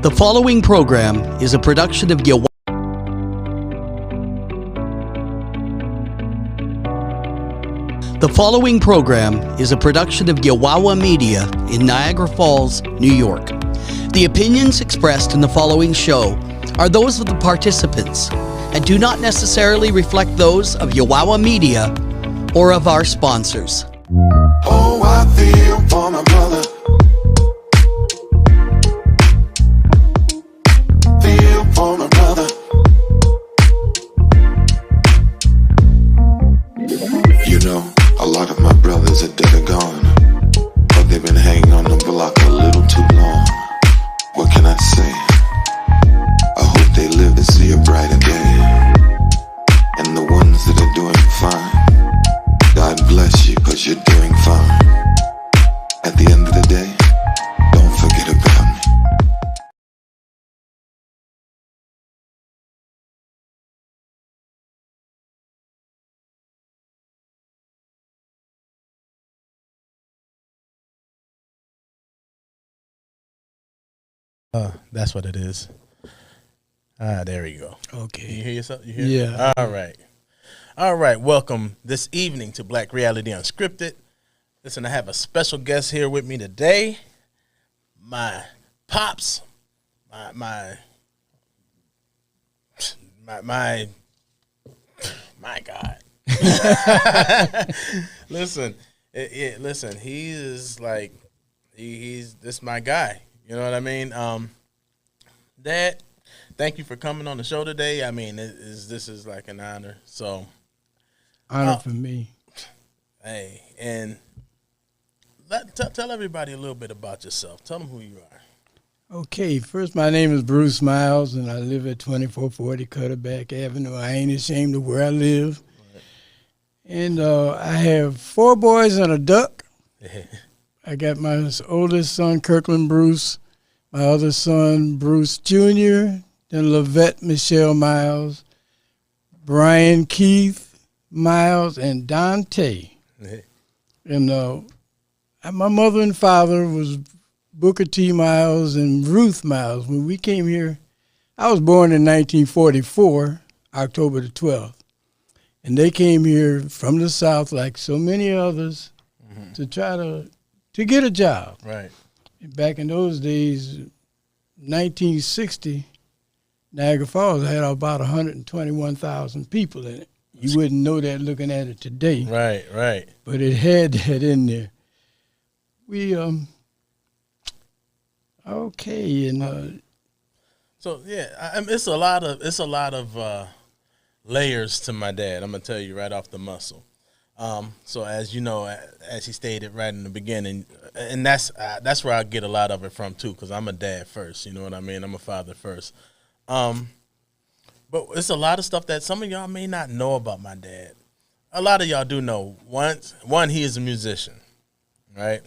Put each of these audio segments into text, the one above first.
The following program is a production of Yawawa Media in Niagara Falls, New York. The opinions expressed in the following show are those of the participants and do not necessarily reflect those of Yawawa Media or of our sponsors. Oh, I feel for my brother. Feel for my brother. You know, a lot of my brothers are dead or gone, but they've been hanging on the block a little too long. What can I say? I hope they live to see a brighter day. And the ones that are doing fine, God bless you, 'cause you're doing fine. At the end of the day, don't forget about me. That's what it is. There we go. Okay. You hear yourself? You hear? Yeah. All right. All right. Welcome this evening to Black Reality Unscripted. Listen, I have a special guest here with me today. My pops, my God. Listen, listen. He is like he's this my guy. You know what I mean? Dad, thank you for coming on the show today. I mean, this is like an honor. So, honor for me. Hey, and tell everybody a little bit about yourself. Tell them who you are. Okay, first, my name is Bruce Myles, and I live at 2440 Cutterback Avenue. I ain't ashamed of where I live. Right. And I have 4 boys and a duck. I got my oldest son, Kirkland Bruce, my other son, Bruce Jr., then Lavette Michelle Myles, Brian Keith Myles, and Dante. And my mother and father was Booker T. Myles and Ruth Myles. When we came here, I was born in 1944, October the 12th. And they came here from the South, like so many others, to try to get a job. Right. Back in those days, 1960, Niagara Falls had about 121,000 people in it. You wouldn't know that looking at it today. Right, right. But it had that in there. We, okay, and so yeah, it's a lot of layers to my dad. I'm gonna tell you right off the muscle. So as you know, as he stated right in the beginning, and that's where I get a lot of it from too, because I'm a dad first. You know what I mean? I'm a father first. But it's a lot of stuff that some of y'all may not know about my dad. A lot of y'all do know. One, he is a musician, right?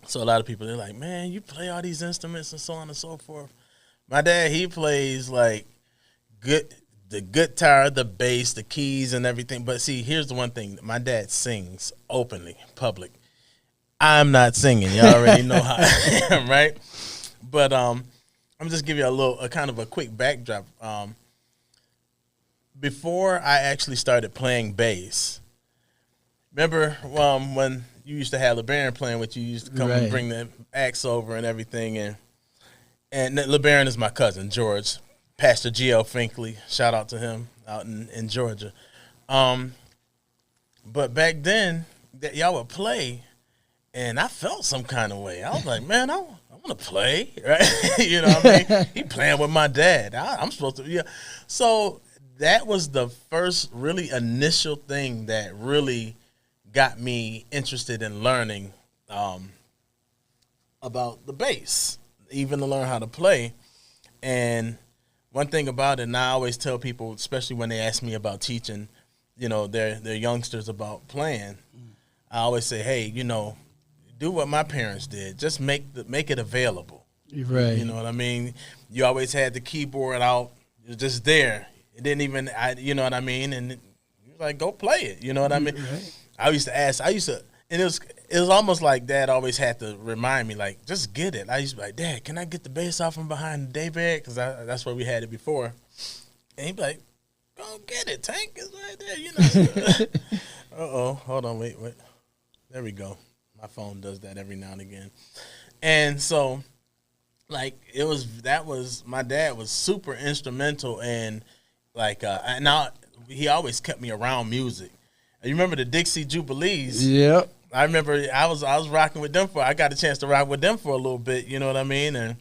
So a lot of people, they're like, man, you play all these instruments and so on and so forth. My dad, he plays like the guitar, the bass, the keys, and everything. But see, here's the one thing. My dad sings openly, public. I'm not singing. You already know how I am, right? But I'm just give you a kind of a quick backdrop. Before I actually started playing bass, remember when you used to have LeBaron playing with you, used to come and bring the axe over and everything. And LeBaron is my cousin, George. Pastor G.L. Finkley, shout out to him out in Georgia. But back then, y'all would play, and I felt some kind of way. I was like, man, I want to play, right? You know what I mean? He playing with my dad. I'm supposed to, yeah. So that was the first really initial thing that really got me interested in learning about the bass, even to learn how to play. And one thing about it, and I always tell people, especially when they ask me about teaching, you know, their youngsters about playing, I always say, hey, you know, do what my parents did. Just make it available. Right. You know what I mean? You always had the keyboard out. It was just there. It didn't even, you know what I mean? And you like, go play it. You know what I mean? Right. I used to And it was almost like Dad always had to remind me, like, just get it. I used to be like, Dad, can I get the bass off from behind the daybed? Because that's where we had it before. And he'd be like, go get it, Tank. It's right there, you know. Uh-oh. Hold on, wait. There we go. My phone does that every now and again. And so, like, my dad was super instrumental in, like, now he always kept me around music. You remember the Dixie Jubilees? Yep. I remember I was rocking with them I got a chance to rock with them for a little bit, you know what I mean? And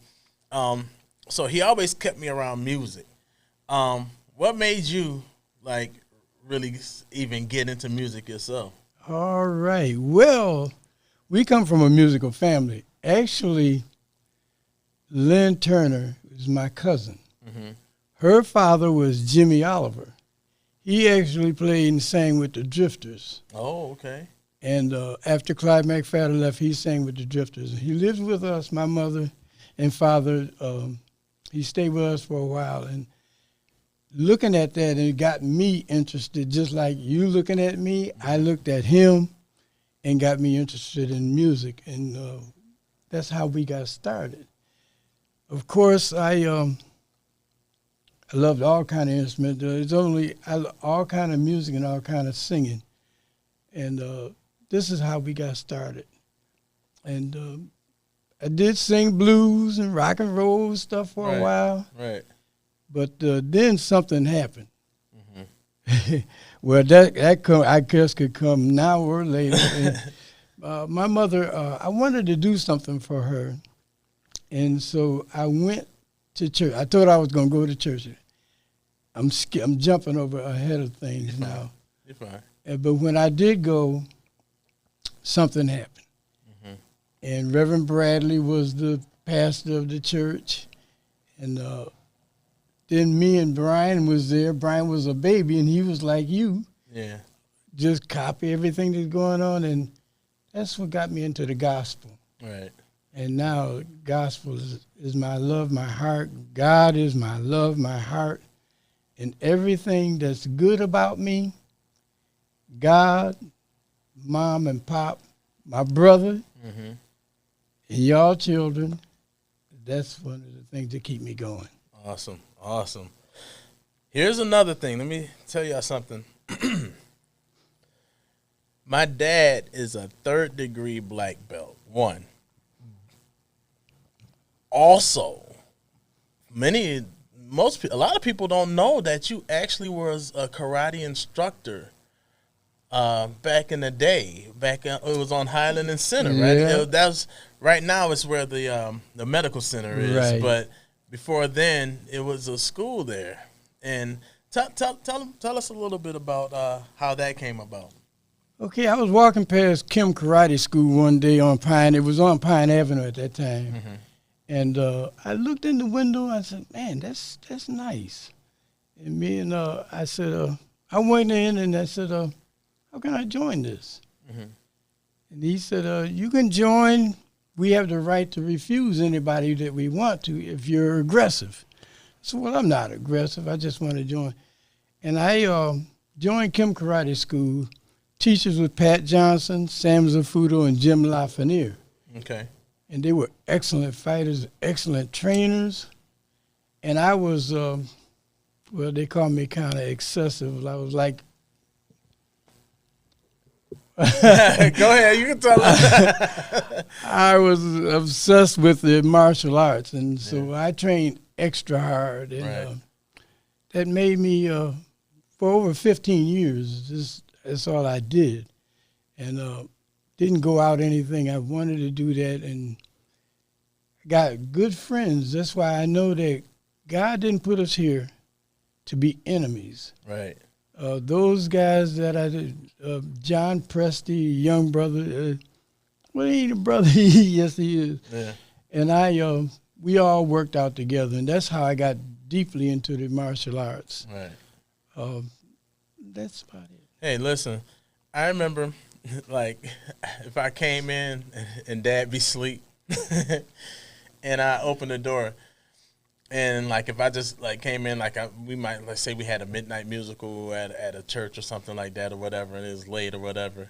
so he always kept me around music. What made you, like, really even get into music yourself? All right. Well, we come from a musical family. Actually, Lynn Turner is my cousin. Mm-hmm. Her father was Jimmy Oliver. He actually played and sang with the Drifters. Oh, okay. And after Clyde McFadden left, he sang with the Drifters. He lived with us, my mother and father. He stayed with us for a while. And looking at that, it got me interested, just like you looking at me. I looked at him and got me interested in music. And that's how we got started. Of course, I loved all kind of instruments. All kind of music and all kind of singing. And this is how we got started. And I did sing blues and rock and roll stuff for a while. Right. But then something happened. Mm-hmm. Well, I guess could come now or later. And, my mother, I wanted to do something for her. And so I went to church. I thought I was going to go to church. I'm jumping over ahead of things now. You're fine. But when I did go, something happened. Mm-hmm. And Reverend Bradley was the pastor of the church. And then me and Brian was there. Brian was a baby, and he was like you. Yeah. Just copy everything that's going on. And that's what got me into the gospel. Right. And now gospel is my love, my heart. God is my love, my heart. And everything that's good about me, God, Mom and Pop, my brother, mm-hmm. and y'all children, that's one of the things that keep me going. Awesome. Here's another thing. Let me tell y'all something. My dad is a 3rd-degree black belt, 1. Also, a lot of people don't know that you actually was a karate instructor back in the day. It was on Highland and Center, right? Yeah. Right now it's where the medical center is, right. But before then it was a school there. And tell us a little bit about how that came about. Okay, I was walking past Kim Karate School one day on Pine. It was on Pine Avenue at that time. Mm-hmm. And I looked in the window. I said, "Man, that's nice." And I said, I went in and I said, "How can I join this?" Mm-hmm. And he said, "You can join. We have the right to refuse anybody that we want to if you're aggressive." I said, "Well, I'm not aggressive. I just want to join." And I joined Kim Karate School. Teachers with Pat Johnson, Sam Zafuto, and Jim Lafreniere. Okay. And they were excellent fighters, excellent trainers. And I was, they called me kind of excessive. I was like... Go ahead, you can tell us. I was obsessed with the martial arts, and so I trained extra hard. And that made me, for over 15 years, that's all I did. And didn't go out anything. I wanted to do that, and got good friends. That's why I know that God didn't put us here to be enemies. Right. Those guys that I did, John Presti, young brother, well, he ain't a brother. Yes, he is. Yeah. And we all worked out together, and that's how I got deeply into the martial arts. Right. That's about it. Hey, listen, I remember, like, if I came in and Dad be asleep, and I opened the door, and, like, if I just, like, came in, like, we might, let's say we had a midnight musical at a church or something like that or whatever, and it was late or whatever,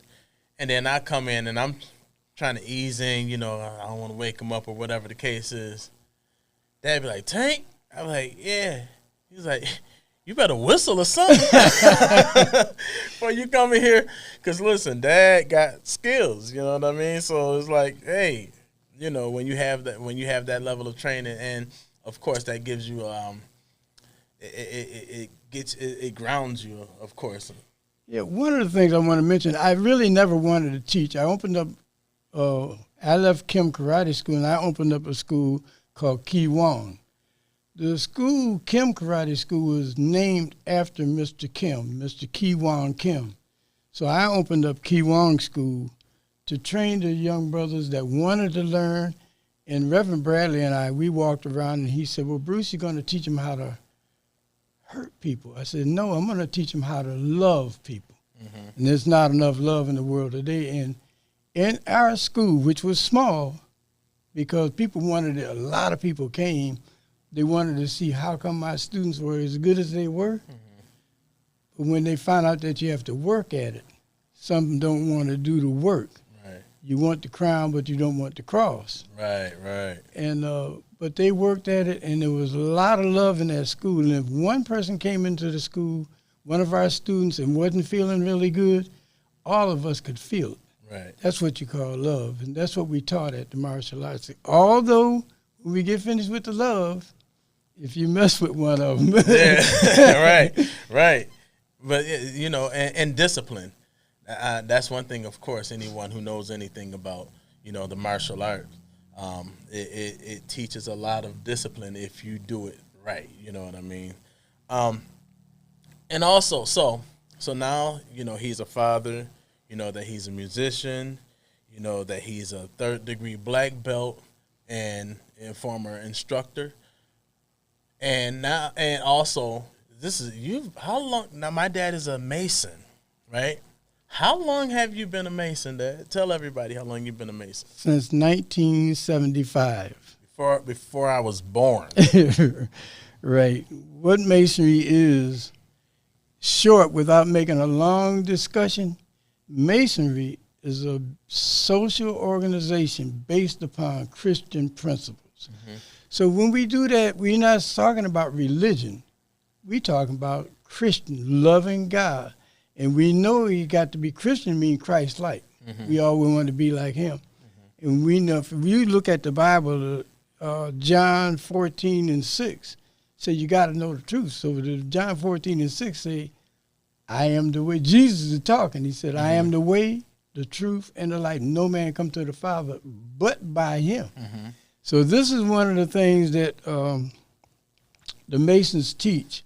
And then I come in and I'm trying to ease in, you know, I don't want to wake him up or whatever the case is. Dad be like, Tank? I'm like, yeah. He's like, you better whistle or something before you come in here. Because, listen, Dad got skills, you know what I mean? So it's like, hey, you know, when you have that level of training, and, of course, that gives you, it grounds you, of course. Yeah, one of the things I want to mention, I really never wanted to teach. I opened up, I left Kim Karate School, and I opened up a school called Ki Wong. The school, Kim Karate School, was named after Mr. Kim, Mr. Ki Wong Kim. So I opened up Ki Wong School to train the young brothers that wanted to learn. And Reverend Bradley and I, we walked around, and he said, well, Bruce, you're going to teach them how to hurt people. I said, no, I'm going to teach them how to love people. Mm-hmm. And there's not enough love in the world today. And in our school, which was small, because people wanted it, a lot of people came, they wanted to see how come my students were as good as they were. Mm-hmm. But when they find out that you have to work at it, some don't want to do the work. Right. You want the crown, but you don't want the cross. Right, right. And but they worked at it, and there was a lot of love in that school. And if one person came into the school, one of our students, and wasn't feeling really good, all of us could feel it. Right. That's what you call love, and that's what we taught at the martial arts. Although, when we get finished with the love, if you mess with one of them. Yeah, right. But, you know, and discipline. That's one thing, of course, anyone who knows anything about, you know, the martial arts, it teaches a lot of discipline if you do it right, you know what I mean? And also, so now, you know, he's a father, you know, that he's a musician, you know, that he's a third-degree black belt and former instructor. And now, and also, how long, now my dad is a Mason, right? How long have you been a Mason, Dad? Tell everybody how long you've been a Mason. Since 1975. Before I was born. Right. What Masonry is, short, without making a long discussion, Masonry is a social organization based upon Christian principles. Mm-hmm. So when we do that, we're not talking about religion. We're talking about Christian, loving God. And we know he got to be Christian, mean Christ-like. Mm-hmm. We all want to be like him. Mm-hmm. And we know, if you look at the Bible, John 14:6, say you got to know the truth. So John 14:6 say, I am the way. Jesus is talking. He said, mm-hmm. I am the way, the truth, and the light. No man come to the Father but by him. Mm-hmm. So this is one of the things that the Masons teach.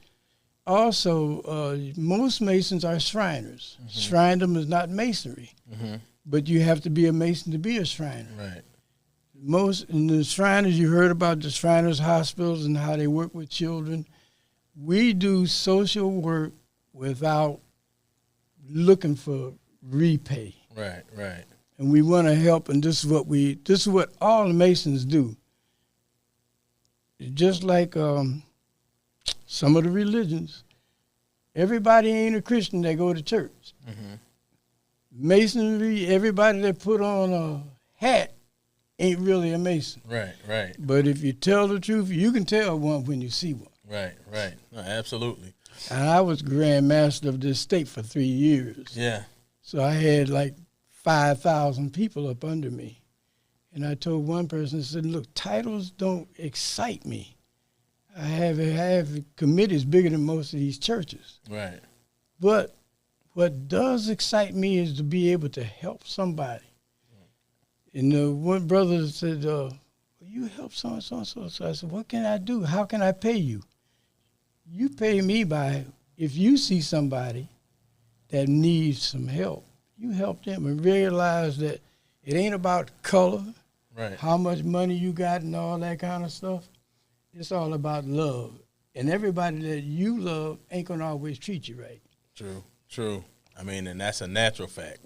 Also, most Masons are Shriners. Mm-hmm. Shrinerdom is not Masonry, mm-hmm. but you have to be a Mason to be a Shriner. Right. Most in the Shriners, you heard about the Shriners hospitals and how they work with children. We do social work without looking for repay. Right, right. And we want to help, and this is what all the Masons do. Just like some of the religions, everybody ain't a Christian that go to church. Mm-hmm. Masonry, everybody that put on a hat ain't really a Mason. Right, right. But if you tell the truth, you can tell one when you see one. Right, right. No, absolutely. And I was Grand Master of this state for 3 years. Yeah. So I had like 5,000 people up under me. And I told one person, I said, look, titles don't excite me. I have committees bigger than most of these churches. Right. But what does excite me is to be able to help somebody. And one brother said, will you help so-and-so? So I said, what can I do? How can I pay you? You pay me by, if you see somebody that needs some help, you help them and realize that it ain't about color, right, how much money you got and all that kind of stuff. It's all about love. And everybody that you love ain't going to always treat you right. True, true. I mean, and that's a natural fact.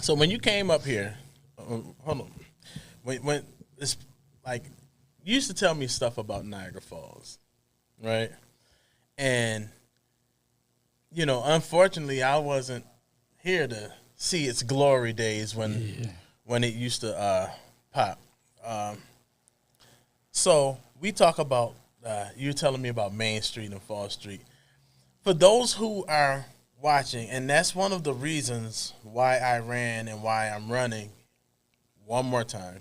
So when you came up here, hold on. When it's like, you used to tell me stuff about Niagara Falls, right? And, you know, unfortunately, I wasn't here to see its glory days when it used to pop. So we talk about you're telling me about Main Street and Fall Street. For those who are watching, and that's one of the reasons why I ran and why I'm running. One more time.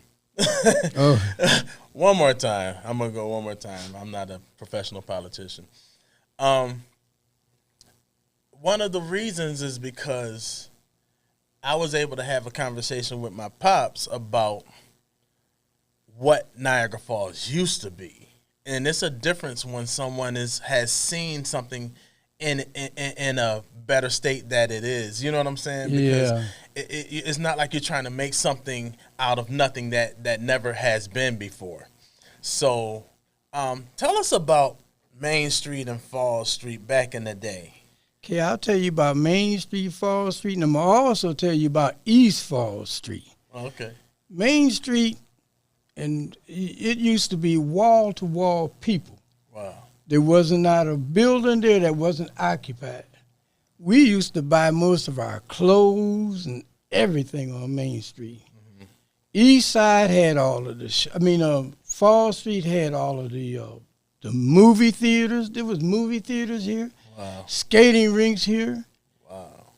One more time. I'm gonna go one more time. I'm not a professional politician. One of the reasons is because I was able to have a conversation with my pops about what Niagara Falls used to be, and it's a difference when someone has seen something in a better state that it is. You know what I'm saying? Because it's not like you're trying to make something out of nothing that never has been before. So tell us about Main Street and Fall Street back in the day. Okay, I'll tell you about Main Street, Fall Street, and I'm going to also tell you about East Fall Street. Okay. Main Street, and it used to be wall-to-wall people. Wow. There was not a building there that wasn't occupied. We used to buy most of our clothes and everything on Main Street. Mm-hmm. East Side had all of the Fall Street had all of the movie theaters. There was movie theaters here. Wow. Skating rinks here. Wow.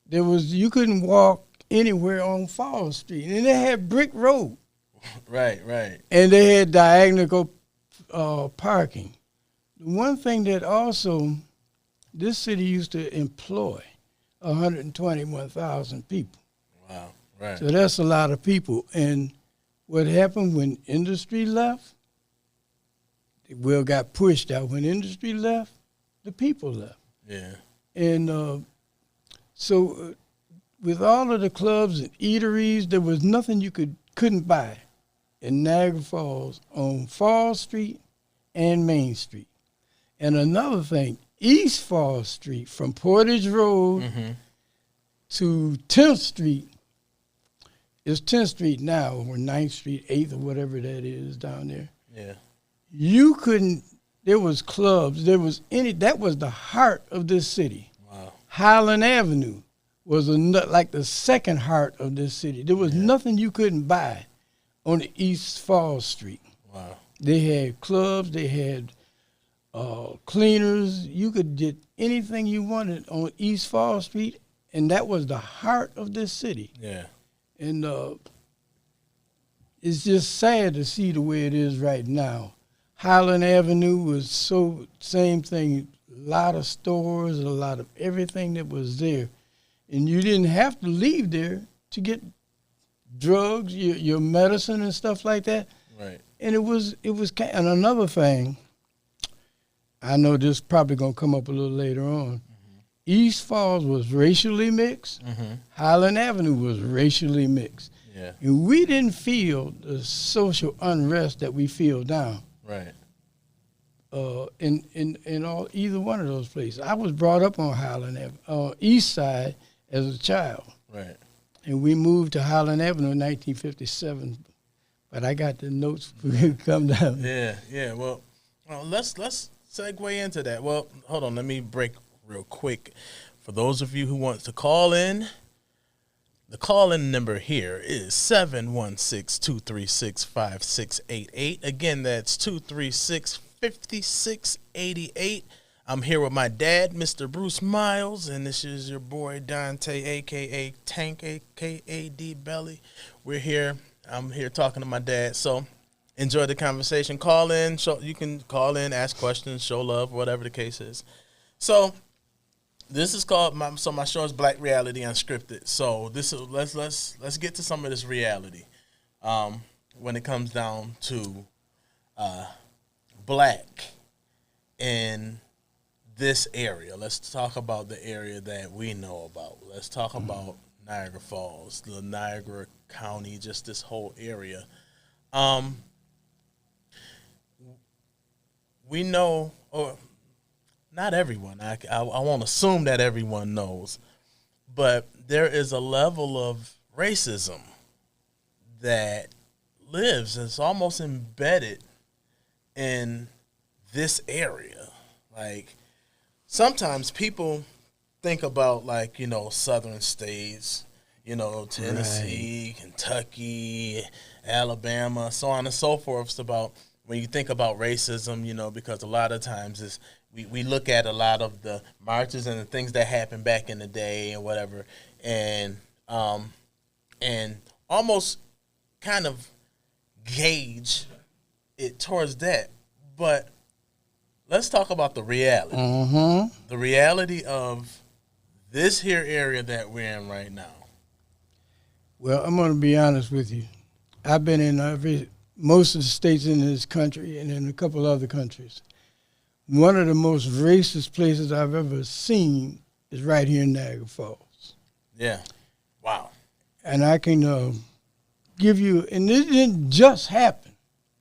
You couldn't walk anywhere on Fall Street. And they had brick road. Right. And they had diagonal parking. One thing that also, this city used to employ 121,000 people. Wow, right. So that's a lot of people. And what happened when industry left, it got pushed out. When industry left, the people left. Yeah. And so with all of the clubs and eateries, there was nothing you couldn't buy in Niagara Falls on Fall Street and Main Street. And another thing, East Fall Street from Portage Road to 10th Street is 10th Street now, or 9th Street, 8th, or whatever that is down there. Yeah. You couldn't, there was clubs, that was the heart of this city. Wow. Highland Avenue was like the second heart of this city. There was nothing you couldn't buy on the East Fall Street. Wow. They had clubs, they had cleaners. You could get anything you wanted on East Fall Street, and that was the heart of this city. Yeah. And it's just sad to see the way it is right now. Highland Avenue was same thing, a lot of stores, a lot of everything that was there. And you didn't have to leave there to get drugs, your medicine and stuff like that. Right. And and another thing, I know this is probably going to come up a little later on. East Falls was racially mixed. Highland Avenue was racially mixed. Yeah. And we didn't feel the social unrest that we feel now. Right. In either one of those places. I was brought up on Highland Avenue, East Side as a child. Right. And we moved to Highland Avenue in 1957. But I got the notes for you to come down. Yeah. Well, let's segue into that. Well, hold on. Let me break real quick. For those of you who want to call in, the call-in number here is 716-236-5688. Again, that's 236-5688. I'm here with my dad, Mr. Bruce Myles, and this is your boy Donta, a.k.a. Tank, a.k.a. D-Belly. We're here. I'm here talking to my dad, so enjoy the conversation. Call in. You can call in, ask questions, show love, whatever the case is. So this is called my show is Black Reality Unscripted. So let's get to some of this reality when it comes down to black in this area. Let's talk about the area that we know about. Let's talk about Niagara Falls, the Niagara County, just this whole area. We know, or not everyone, I won't assume that everyone knows, but there is a level of racism that lives, it's almost embedded in this area. Like, sometimes people think about, like, southern states, Tennessee, Right. Kentucky, Alabama, so on and so forth. It's about when you think about racism, because a lot of times we look at a lot of the marches and the things that happened back in the day and whatever, and almost kind of gauge it towards that. But let's talk about the reality. Mm-hmm. The reality of this here area that we're in right now. Well, I'm going to be honest with you. I've been in most of the states in this country and in a couple other countries. One of the most racist places I've ever seen is right here in Niagara Falls. Yeah. Wow. And I can give you, and it didn't just happen.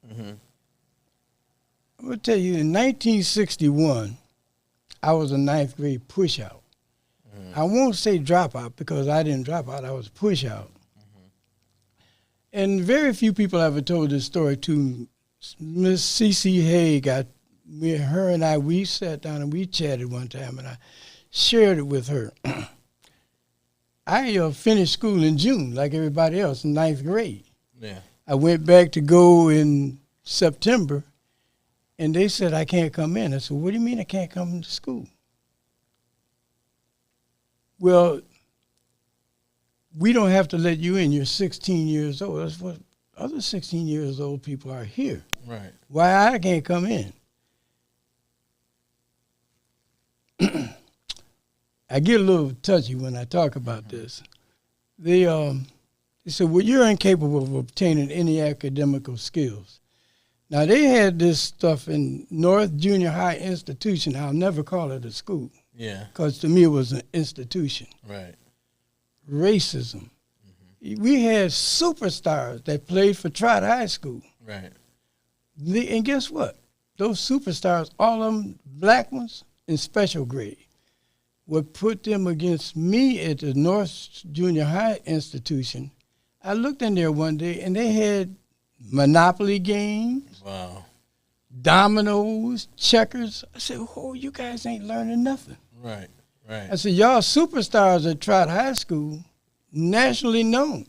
Mm-hmm. I'm going to tell you, in 1961, I was a ninth grade push-out. Mm-hmm. I won't say dropout because I didn't drop out. I was push-out. Mm-hmm. And very few people ever told this story to Miss C.C. Haig. Her and I, we sat down and we chatted one time, and I shared it with her. I finished school in June, like everybody else, in ninth grade. Yeah. I went back to go in September, and they said, I can't come in. I said, what do you mean I can't come to school? Well, we don't have to let you in. You're 16 years old. That's what other 16 years old people are here. Right. Why I can't come in? I get a little touchy when I talk about this. They said, well, you're incapable of obtaining any academical skills. Now, they had this stuff in North Junior High Institution. I'll never call it a school. Yeah. Because to me, it was an institution. Right. Racism. Mm-hmm. We had superstars that played for Trott High School. Right. And guess what? Those superstars, all of them black ones in special grade, would put them against me at the North Junior High Institution. I looked in there one day, and they had Monopoly games, Wow. dominoes, checkers. I said, oh, you guys ain't learning nothing. Right. Right. I said, y'all superstars at Trott High School, nationally known.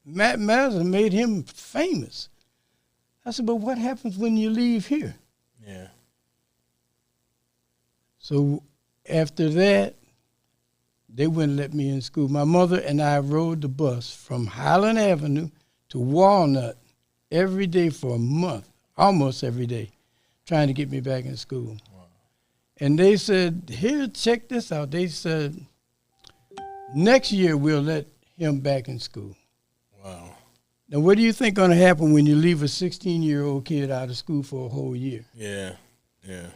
Matt Mazza made him famous. I said, but what happens when you leave here? Yeah. So after that, they wouldn't let me in school. My mother and I rode the bus from Highland Avenue to Walnut every day for a month, almost every day, trying to get me back in school. Wow. And they said, here, check this out. They said, next year we'll let him back in school. Wow. Now, what do you think going to happen when you leave a 16-year-old kid out of school for a whole year? Yeah. Yeah.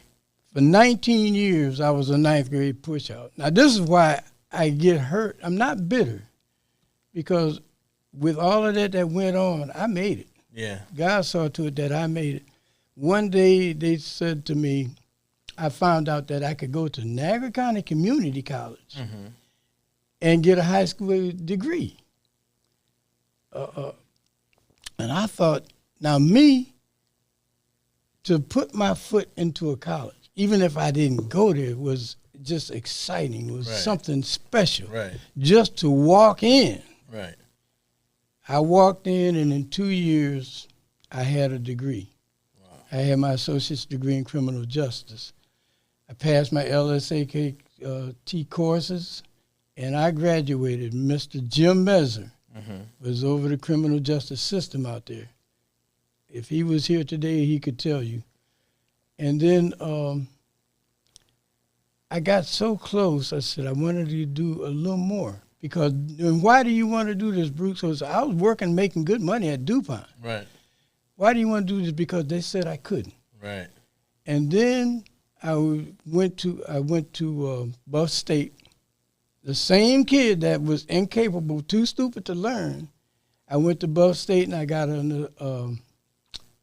For 19 years, I was a ninth grade push-out. Now, this is why I get hurt. I'm not bitter, because with all of that went on, I made it. Yeah. God saw to it that I made it. One day, they said to me, I found out that I could go to Niagara County Community College and get a high school degree. And I thought, now me, to put my foot into a college, even if I didn't go there, was just exciting. It was Right. something special. Right. Just to walk in. Right. I walked in, and in 2 years, I had a degree. Wow. I had my associate's degree in criminal justice. I passed my LSAT courses, and I graduated. Mr. Jim Messer was over the criminal justice system out there. If he was here today, he could tell you. And then I got so close, I said I wanted to do a little more. Because, and why do you want to do this, Bruce? So I was working, making good money at DuPont. Right. Why do you want to do this? Because they said I couldn't. Right. And then I went to Buff State. The same kid that was incapable, too stupid to learn. I went to Buff State and I got into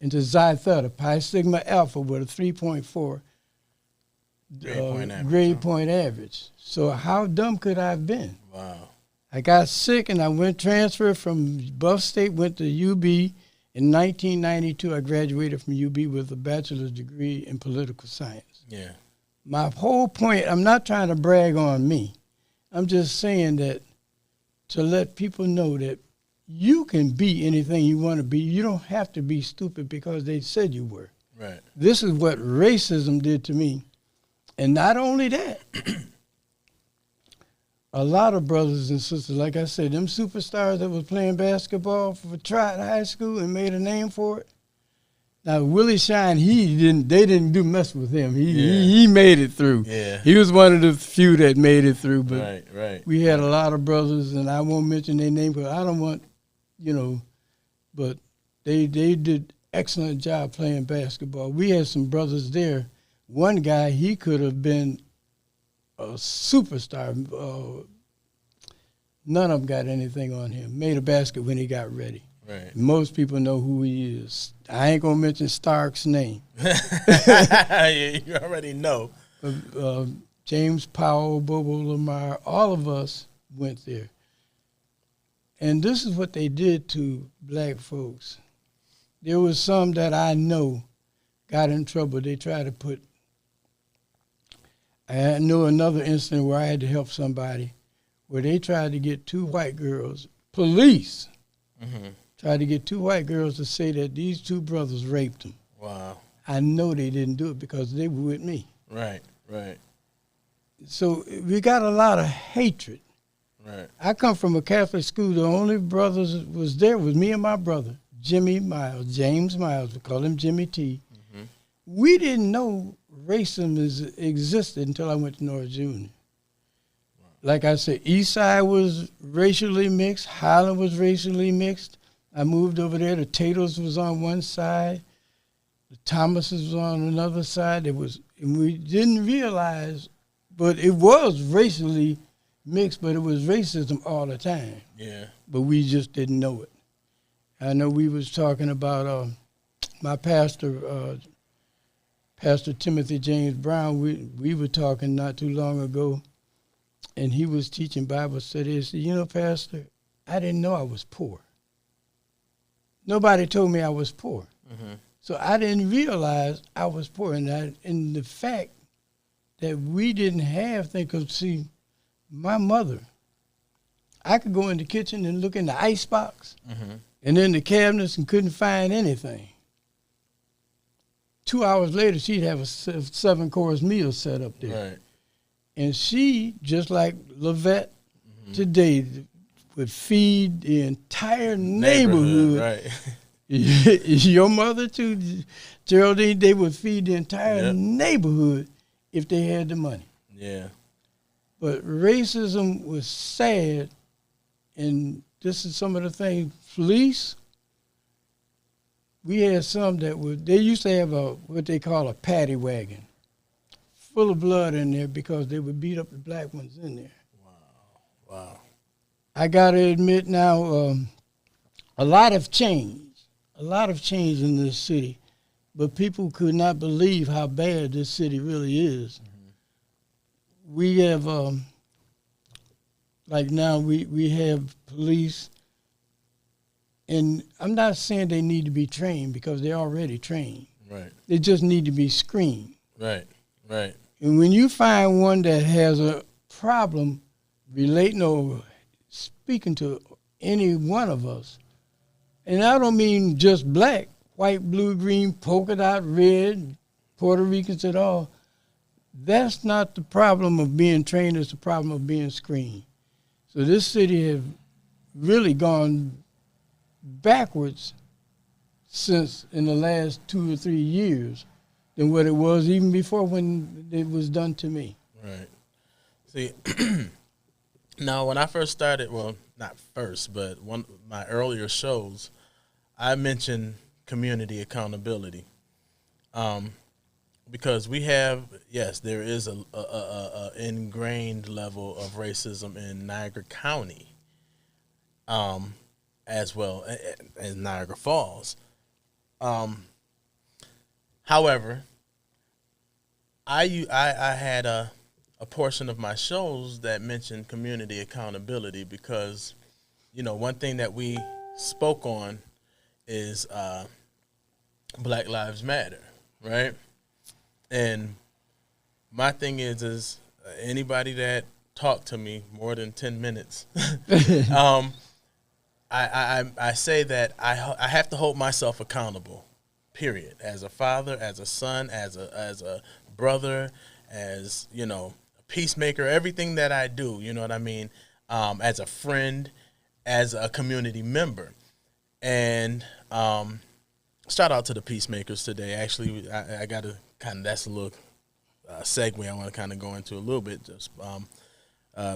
Xi Theta, Pi Sigma Alpha, with a 3.4 grade point average. So how dumb could I have been? Wow. I got sick and I went transferred from Buff State, went to UB. In 1992, I graduated from UB with a bachelor's degree in political science. Yeah. My whole point, I'm not trying to brag on me. I'm just saying that to let people know that you can be anything you want to be. You don't have to be stupid because they said you were. Right. This is what racism did to me. And not only that, a lot of brothers and sisters, like I said, them superstars that was playing basketball for Trot High School and made a name for it. Now Willie Shine, they didn't do mess with him. He made it through. Yeah. He was one of the few that made it through. But right. we had a lot of brothers, and I won't mention their name because I don't want, but they did excellent job playing basketball. We had some brothers there. One guy, he could have been a superstar. None of them got anything on him. Made a basket when he got ready. Right. Most people know who he is. I ain't gonna mention Stark's name. You already know. James Powell, Bobo Lamar, all of us went there. And this is what they did to black folks. There was some that I know got in trouble. They tried to put, I know another incident where I had to help somebody where they tried to get two white girls, police, tried to get two white girls to say that these two brothers raped them. Wow. I know they didn't do it because they were with me. Right. So we got a lot of hatred. Right. I come from a Catholic school. The only brothers was there was me and my brother, James Myles. We call him Jimmy T. Mm-hmm. We didn't know racism existed until I went to North Junior. Wow. Like I said, East Side was racially mixed. Highland was racially mixed. I moved over there. The Taters was on one side. The Thomases was on another side. And we didn't realize, but it was racially mixed, but it was racism all the time. Yeah. But we just didn't know it. I know we was talking about my pastor, Pastor Timothy James Brown. We were talking not too long ago, and he was teaching Bible study. He said, Pastor, I didn't know I was poor. Nobody told me I was poor. Mm-hmm. So I didn't realize I was poor. And the fact that we didn't have things, because see, my mother, I could go in the kitchen and look in the icebox and in the cabinets and couldn't find anything. 2 hours later, she'd have a 7-course meal set up there. Right. And she, just like Lavette today, would feed the entire neighborhood. Right. Your mother too, Geraldine, they would feed the entire neighborhood if they had the money. Yeah. But racism was sad, and this is some of the things. Police, we had some that they used to have what they call a paddy wagon, full of blood in there because they would beat up the black ones in there. Wow. I got to admit now, a lot of change in this city, but people could not believe how bad this city really is. Mm-hmm. We have, like now we have police, and I'm not saying they need to be trained because they're already trained. Right. They just need to be screened. Right. And when you find one that has a problem relating or speaking to any one of us, and I don't mean just black, white, blue, green, polka dot, red, Puerto Ricans at all, that's not the problem of being trained, it's the problem of being screened. So this city has really gone backwards since in the last 2 or 3 years than what it was even before when it was done to me. Right. See, now when I first started, well, not first, but one of my earlier shows, I mentioned community accountability. Because we have, yes, there is a ingrained level of racism in Niagara County, as well as Niagara Falls. However, I had a portion of my shows that mentioned community accountability because, one thing that we spoke on is Black Lives Matter, right? And my thing is anybody that talk to me more than 10 minutes, I say that I have to hold myself accountable, period. As a father, as a son, as a brother, as, you know, a peacemaker, everything that I do, you know what I mean, as a friend, as a community member. And shout out to the peacemakers today. Actually, I got to kind of, that's a little segue I want to kind of go into a little bit. Just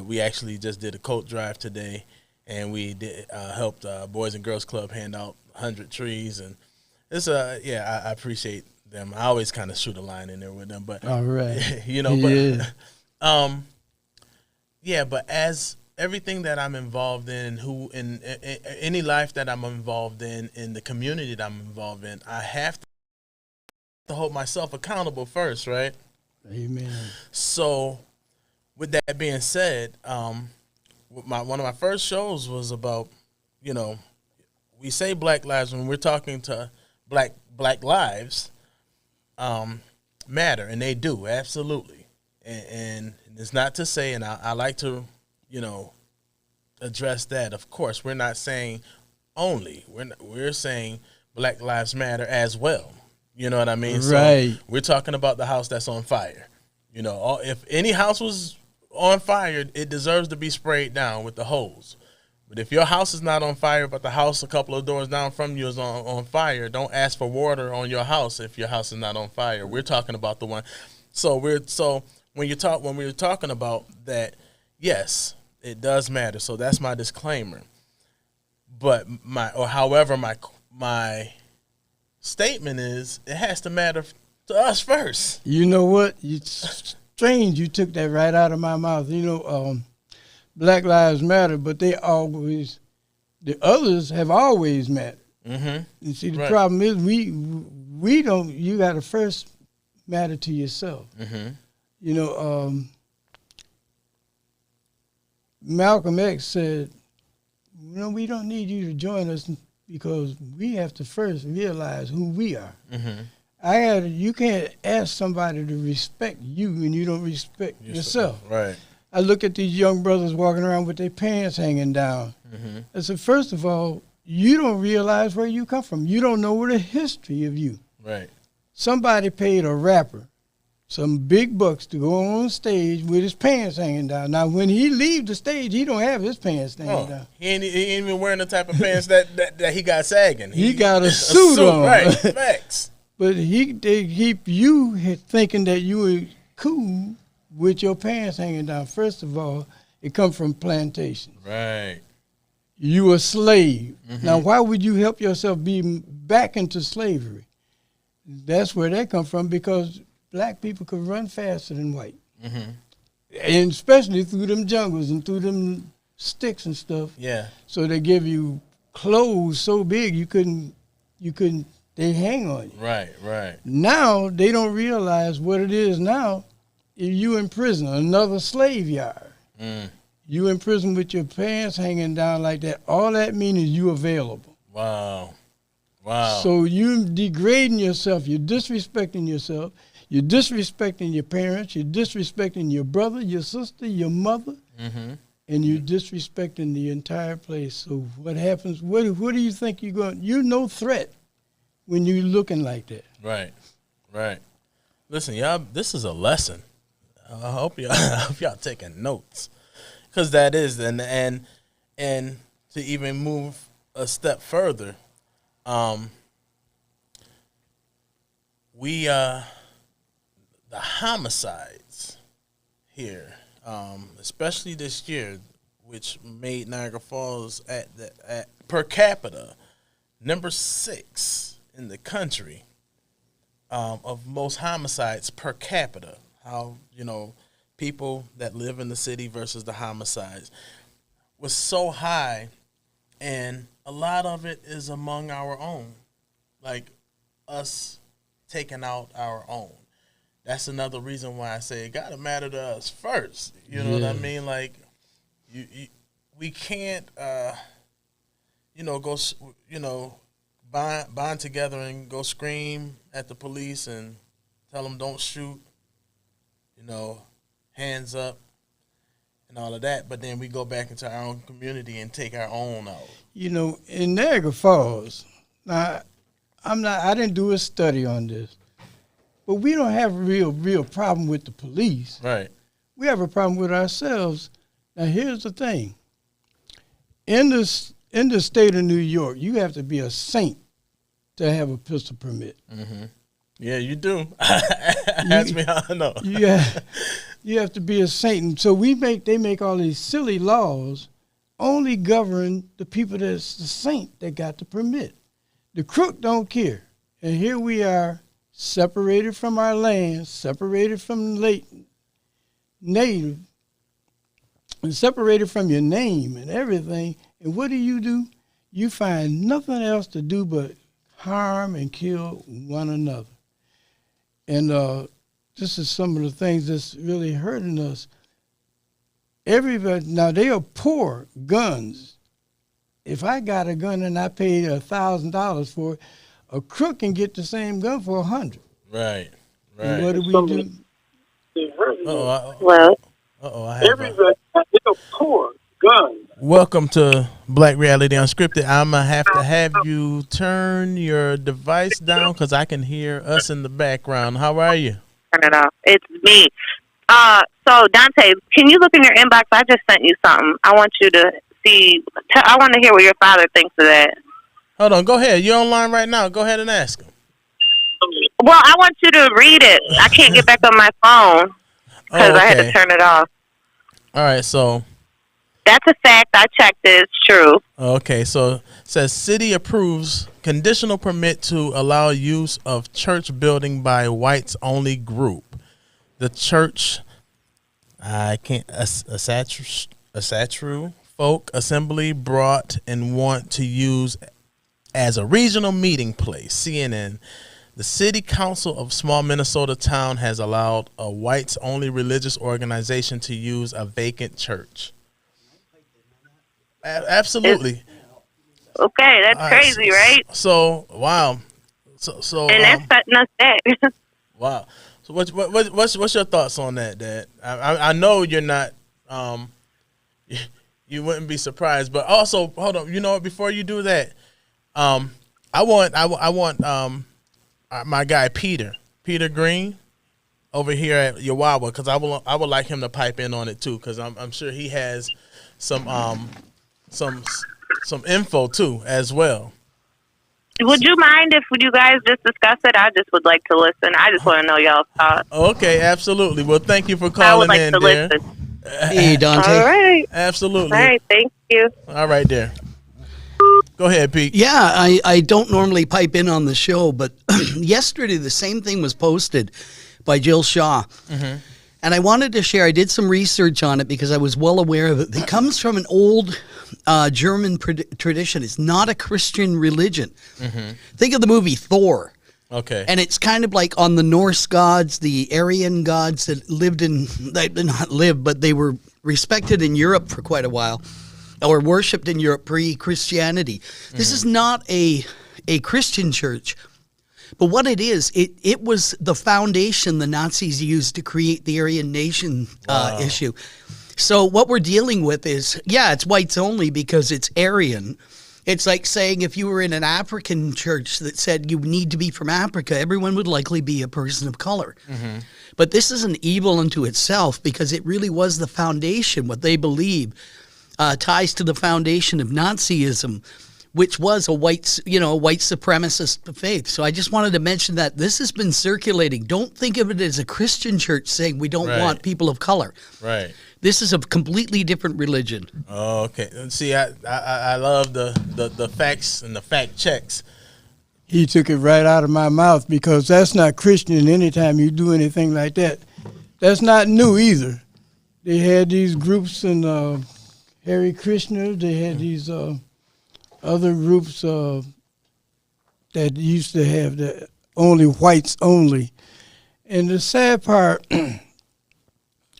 we actually just did a coat drive today, and we did helped Boys and Girls Club hand out 100 trees, and it's yeah, I appreciate them. I always kind of shoot a line in there with them, but All right. you know, but yeah, but as everything that I'm involved in, in any life that I'm involved in the community that I'm involved in, I have to hold myself accountable first, right? Amen. So, with that being said, one of my first shows was about, you know, we say Black lives when we're talking to black lives matter, and they do, absolutely. And it's not to say, and I like to, you know, address that. Of course, we're not saying only. We're saying Black lives matter as well. You know what I mean? Right. So we're talking about the house that's on fire. You know, if any house was on fire, it deserves to be sprayed down with the hose. But if your house is not on fire, but the house a couple of doors down from you is on fire, don't ask for water on your house if your house is not on fire. We're talking about the one. So when we're talking about that, yes, it does matter. So that's my disclaimer. But however my statement is, it has to matter to us first. You know what? It's strange you took that right out of my mouth. You know, Black Lives Matter, but the others have always mattered. Mm-hmm. You see, the problem is we don't. You got to first matter to yourself. Mm-hmm. You know, Malcolm X said, "You know, we don't need you to join us because we have to first realize who we are." Mm-hmm. You can't ask somebody to respect you when you don't respect yourself. Right. I look at these young brothers walking around with their pants hanging down. Mm-hmm. I said, first of all, you don't realize where you come from. You don't know the history of you. Right. Somebody paid a rapper some big bucks to go on stage with his pants hanging down. Now, when he leaves the stage, he don't have his pants hanging down. He ain't even wearing the type of pants that he got sagging. He got a suit on. Right, facts. But they keep you thinking that you were cool with your pants hanging down. First of all, it comes from plantation. Right. You a slave. Mm-hmm. Now, why would you help yourself be back into slavery? That's where that comes from, because black people could run faster than white. Mm-hmm. And especially through them jungles and through them sticks and stuff. Yeah. So they give you clothes so big you couldn't, they hang on you. Right, right. Now, they don't realize what it is now. If you in prison, another slave yard. Mm. You in prison with your pants hanging down like that, all that means is you available. Wow. Wow. So you degrading yourself, you're disrespecting yourself, you're disrespecting your parents, you're disrespecting your brother, your sister, your mother, mm-hmm. and you're disrespecting the entire place. So what happens, what do you think you're going, you're no threat when you're looking like that. Right, right. Listen, y'all, this is a lesson. I hope y'all taking notes, because that is, and to even move a step further, the homicides here, especially this year, which made Niagara Falls at per capita number 6 in the country of most homicides per capita. How, people that live in the city versus the homicides was so high, and a lot of it is among our own, like us taking out our own. That's another reason why I say it gotta matter to us first. You know what I mean? Like, we can't, go, bond together and go scream at the police and tell them don't shoot. Hands up. and all of that, but then we go back into our own community and take our own out. You know, in Niagara Falls, now I didn't do a study on this, but we don't have a real problem with the police. Right. We have a problem with ourselves. Now, here's the thing. In the state of New York, you have to be a saint to have a pistol permit. Mm-hmm. Yeah, you do. Ask me how I know. You have to be a saint. And so they make all these silly laws only govern the people that's the saint that got the permit. The crook don't care. And here we are, separated from our land, separated from the native, and separated from your name and everything. And what do? You find nothing else to do but harm and kill one another. And this is some of the things that's really hurting us. Everybody, now they are poor guns. If I got a gun and I paid $1,000 for it, a crook can get the same gun for $100. Right. And what do we do? I have a poor gun. Welcome to Black Reality Unscripted. I'm going to have you turn your device down because I can hear us in the background. How are you? Turn it off. It's me. So, Dante, can you look in your inbox? I just sent you something. I want you to see. I want to hear what your father thinks of that. Hold on. Go ahead. You're online right now. Go ahead and ask him. Well, I want you to read it. I can't get back on my phone because I had to turn it off. All right. So. That's a fact. I checked it. It's true. Okay. So, it says city approves conditional permit to allow use of church building by whites only group. The church, Asatru Folk Assembly brought and want to use as a regional meeting place. CNN, the City Council of small Minnesota town has allowed a whites-only religious organization to use a vacant church. Absolutely. Okay, that's crazy, right? So, wow. So, and that's setting us back. Wow. So what's your thoughts on that, Dad? I know you're not you wouldn't be surprised, but also hold on. You know what? Before you do that, I want my guy Peter Green over here at Yawawa because I would like him to pipe in on it too because I'm sure he has some info too as well. Would you mind if you guys just discuss it? I just would like to listen. I just want to know y'all's thoughts. Okay, absolutely. Well, thank you for calling in, dear. I would like to listen. Hey, Dante. All right. Absolutely. All right, thank you. All right, dear. Go ahead, Pete. Yeah, I don't normally pipe in on the show, but yesterday the same thing was posted by Jill Shaw. Mm-hmm. And I wanted to share, I did some research on it because I was well aware of it. It comes from an old German tradition. It's not a Christian religion. Mm-hmm. Think of the movie Thor. Okay. And it's kind of like on the Norse gods, the Aryan gods that they were respected in Europe for quite a while, or worshipped in Europe pre-Christianity. Mm-hmm. This is not a Christian church. But what it is, it was the foundation the Nazis used to create the Aryan nation issue. So what we're dealing with is, it's whites only because it's Aryan. It's like saying if you were in an African church that said you need to be from Africa, everyone would likely be a person of color. Mm-hmm. But this is an evil unto itself because it really was the foundation, what they believe ties to the foundation of Nazism, which was a white supremacist faith. So I just wanted to mention that this has been circulating. Don't think of it as a Christian church saying we don't want people of color. Right. This is a completely different religion. Oh, okay. See, I love the facts and the fact checks. He took it right out of my mouth because that's not Christian anytime you do anything like that. That's not new either. They had these groups in Hare Krishna. They had these other groups that used to have the only whites only. And the sad part,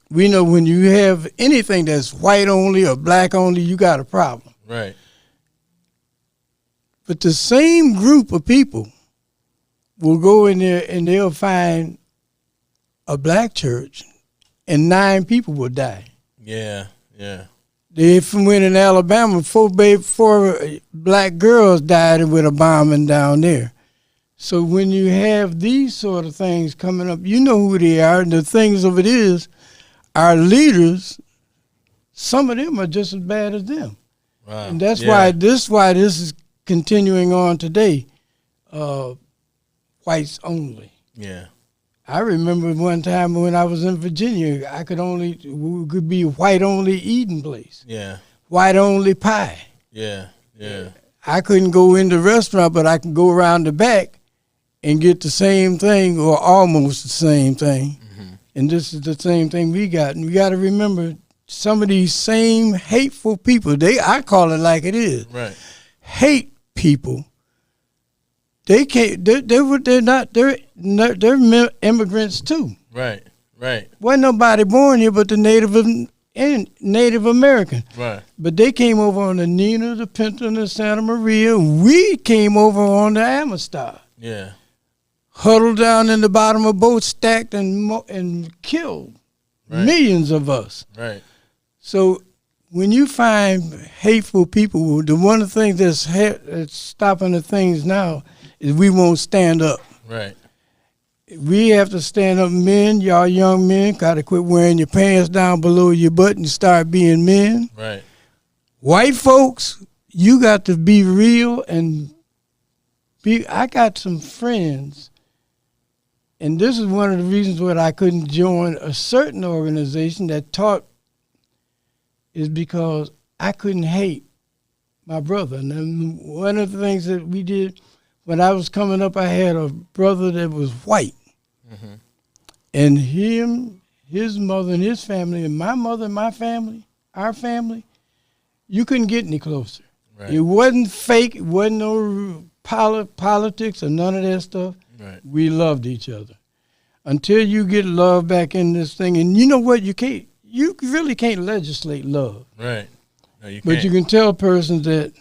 we know when you have anything that's white only or black only, you got a problem. Right. But the same group of people will go in there and they'll find a black church and 9 people will die. Yeah. Yeah. They went in Alabama, four black girls died with a bombing down there. So when you have these sort of things coming up, you know who they are. And the things of it is, our leaders, some of them are just as bad as them. Wow. And that's why this is continuing on today. Whites only. Yeah. I remember one time when I was in Virginia, we could be white only eating place. Yeah. White only pie. Yeah. Yeah. I couldn't go in the restaurant, but I could go around the back and get the same thing or almost the same thing. Mm-hmm. And this is the same thing we got. And we got to remember some of these same hateful people, I call it like it is. Right. Hate people. They're immigrants too. Right. Right. Wasn't nobody born here but the Native American. Right. But they came over on the Nina, the Pinta, and the Santa Maria. We came over on the Amistad. Yeah. Huddled down in the bottom of boats, stacked and killed millions of us. Right. So when you find hateful people, the one of the things that's stopping the things now is we won't stand up. Right. We have to stand up, men. Y'all young men got to quit wearing your pants down below your butt and start being men. Right. White folks, you got to be real and be. I got some friends, and this is one of the reasons why I couldn't join a certain organization that taught, is because I couldn't hate my brother. And then one of the things that we did, when I was coming up, I had a brother that was white. Mm-hmm. And his mother and his family, and my mother and my family, our family, you couldn't get any closer. Right. It wasn't fake. It wasn't no politics or none of that stuff. Right. We loved each other. Until you get love back in this thing. And you know what? You really can't legislate love. Right. No, you can't. But you can tell persons that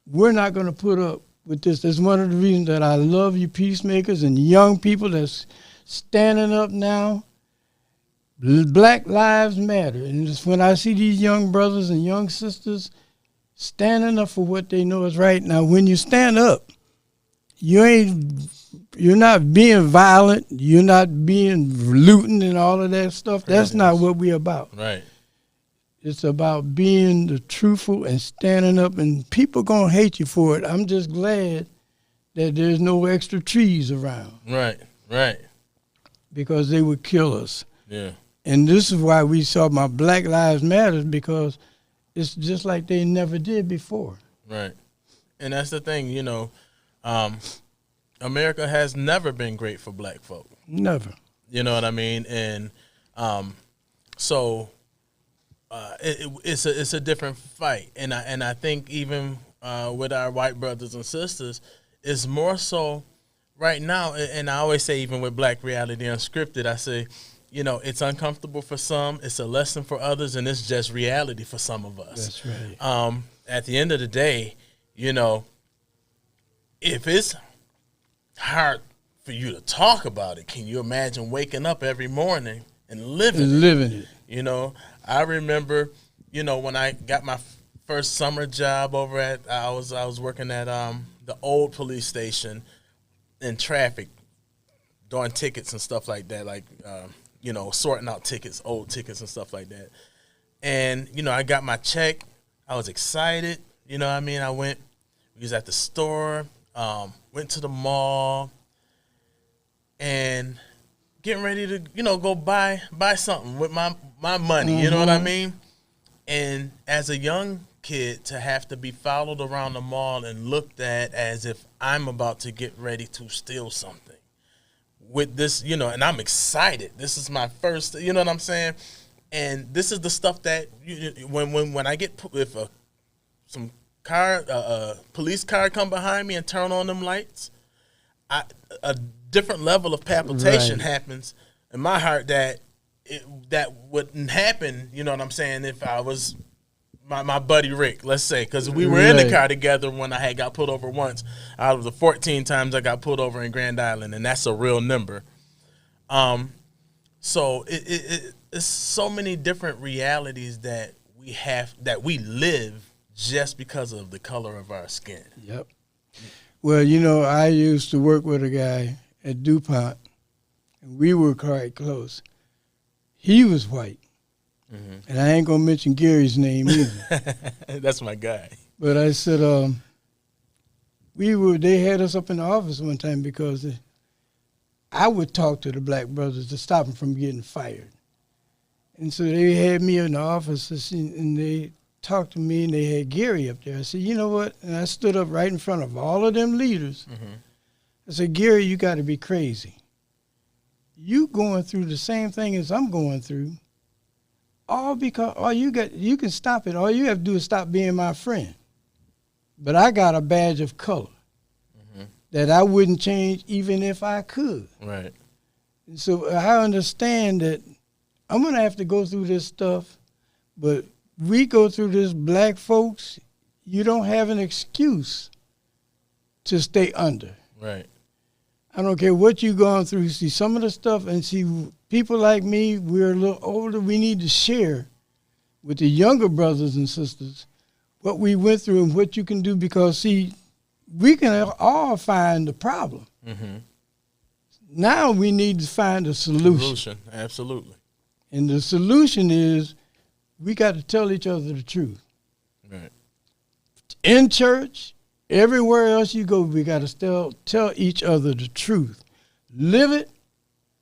we're not going to put up with this. That's one of the reasons that I love you peacemakers and young people that's standing up now. Black lives matter. And it's when I see these young brothers and young sisters standing up for what they know is right. Now, when you stand up, you're not being violent. You're not being looting and all of that stuff. That's not what we're about. Right. It's about being the truthful and standing up, and people gonna hate you for it. I'm just glad that there's no extra trees around. Right, right. Because they would kill us. Yeah. And this is why we saw my Black Lives Matter, because it's just like they never did before. Right. And that's the thing, America has never been great for black folk. Never. You know what I mean? And it's a different fight, and I think even with our white brothers and sisters, it's more so right now. And I always say, even with Black Reality Unscripted, I say, it's uncomfortable for some, it's a lesson for others, and it's just reality for some of us. That's right. At the end of the day, if it's hard for you to talk about it, can you imagine waking up every morning and living it? I remember, when I got my first summer job over at, I was working at the old police station in traffic, doing tickets and stuff like that, like, sorting out tickets, old tickets and stuff like that. And, I got my check. I was excited. We was at the store, went to the mall, and getting ready to, go buy something with my money, mm-hmm. You know what I mean? And as a young kid, to have to be followed around the mall and looked at as if I'm about to get ready to steal something with this, and I'm excited. This is my first, you know what I'm saying? And this is the stuff that when I get, if some car, police car come behind me and turn on them lights, a different level of palpitation happens in my heart that wouldn't happen, you know what I'm saying, if I was my buddy Rick, let's say, because we were in the car together when I had got pulled over once. Out of the 14 times I got pulled over in Grand Island, and that's a real number. So it's so many different realities that we live just because of the color of our skin. Yep. Well, you know, I used to work with a guy at DuPont, and we were quite close. He was white. Mm-hmm. And I ain't going to mention Gary's name either. That's my guy. But I said, they had us up in the office one time because I would talk to the black brothers to stop them from getting fired. And so they had me in the office, and they talked to me, and they had Gary up there. I said, you know what? And I stood up right in front of all of them leaders. Mm-hmm. I said, Gary, you got to be crazy. You going through the same thing as I'm going through, all because you can stop it. All you have to do is stop being my friend. But I got a badge of color that I wouldn't change even if I could. Right. And so I understand that I'm going to have to go through this stuff, but we go through this, black folks, you don't have an excuse to stay under. Right. I don't care what you're going through. See, some of the stuff, and see, people like me, we're a little older, we need to share with the younger brothers and sisters what we went through and what you can do, because, see, we can all find the problem. Mm-hmm. Now we need to find a solution. Absolutely. And the solution is we got to tell each other the truth. Right. In church, everywhere else you go, we got to tell each other the truth. Live it.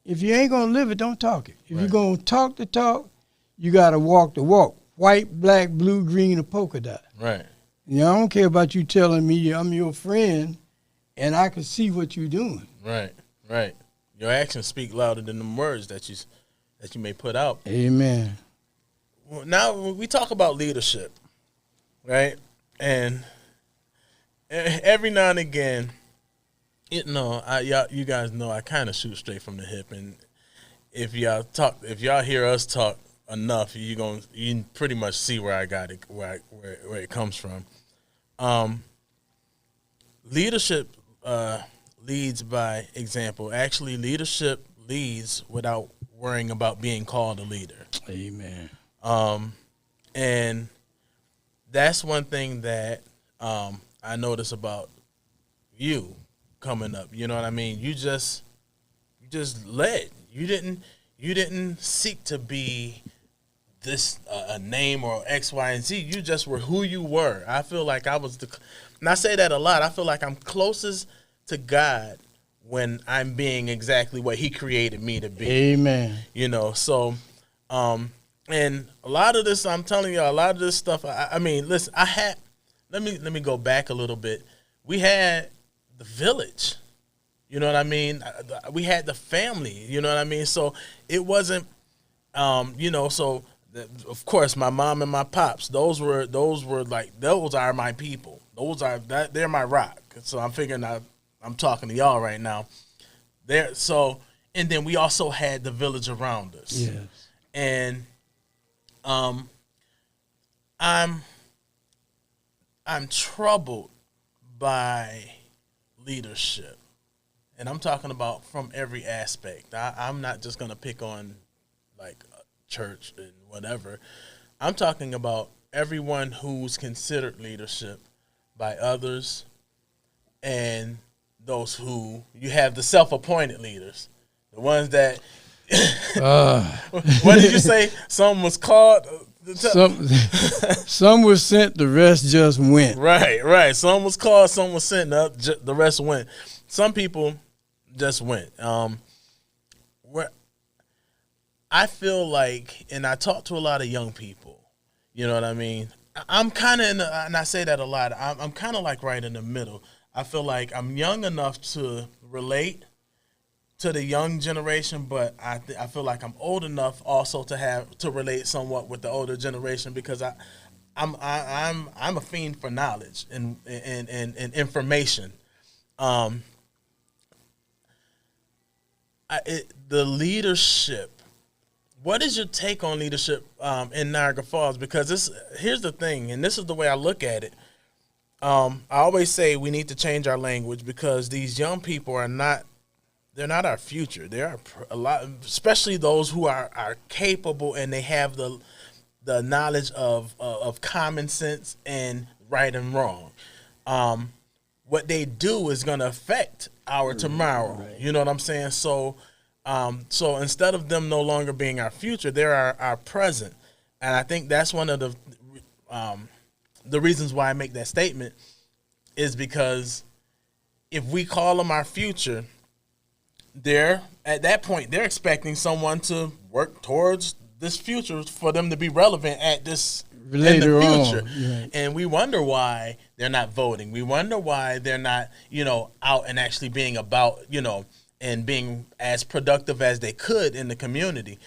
If you ain't going to live it, don't talk it. If you're going to talk the talk, you got to walk the walk. White, black, blue, green, or polka dot. Right. You know, I don't care about you telling me I'm your friend and I can see what you're doing. Right, right. Your actions speak louder than the words that you may put out. Amen. Well, now, when we talk about leadership, right, and every now and again, you guys know I kind of shoot straight from the hip, and if y'all hear us talk enough, you can pretty much see where I got it, where it comes from. Leadership leads by example. Actually, leadership leads without worrying about being called a leader. Amen. And that's one thing that I notice about you coming up. You know what I mean? You just led. You didn't seek to be this a name or X, Y, and Z. You just were who you were. I feel like I was and I say that a lot. I feel like I'm closest to God when I'm being exactly what He created me to be. Amen. You know, so, and a lot of this, I'm telling you, a lot of this stuff. I mean, listen, let me go back a little bit. We had the village. You know what I mean? We had the family. You know what I mean? So it wasn't, so. Of course, my mom and my pops, those are my people. They're my rock. So I'm figuring I'm talking to y'all right now. And then we also had the village around us. Yes. And I'm troubled by leadership. And I'm talking about from every aspect. I'm not just going to pick on like church and whatever. I'm talking about everyone who's considered leadership by others, and those who you have the self-appointed leaders, the ones that what did you say? Some was called. Some was sent, the rest just went. Right. Some was called, some was sent, the rest went. Some people just went. I feel like, and I talk to a lot of young people, you know what I mean? I'm kind of and I say that a lot, I'm kind of like right in the middle. I feel like I'm young enough to relate to the young generation, but I feel like I'm old enough also to relate somewhat with the older generation, because I'm a fiend for knowledge and information. The leadership. What is your take on leadership in Niagara Falls? Because here's the thing, and this is the way I look at it. I always say we need to change our language, because these young people are not they're not our future. They are a lot, especially those who are capable and they have the knowledge of common sense and right and wrong. What they do is going to affect our tomorrow. Right. You know what I'm saying? So instead of them no longer being our future, they're our present. And I think that's one of the reasons why I make that statement is because if we call them our future, at that point they're expecting someone to work towards this future for them to be relevant at this later in the future. Right. And we wonder why they're not voting. We wonder why they're not, out and actually being about, and being as productive as they could in the community.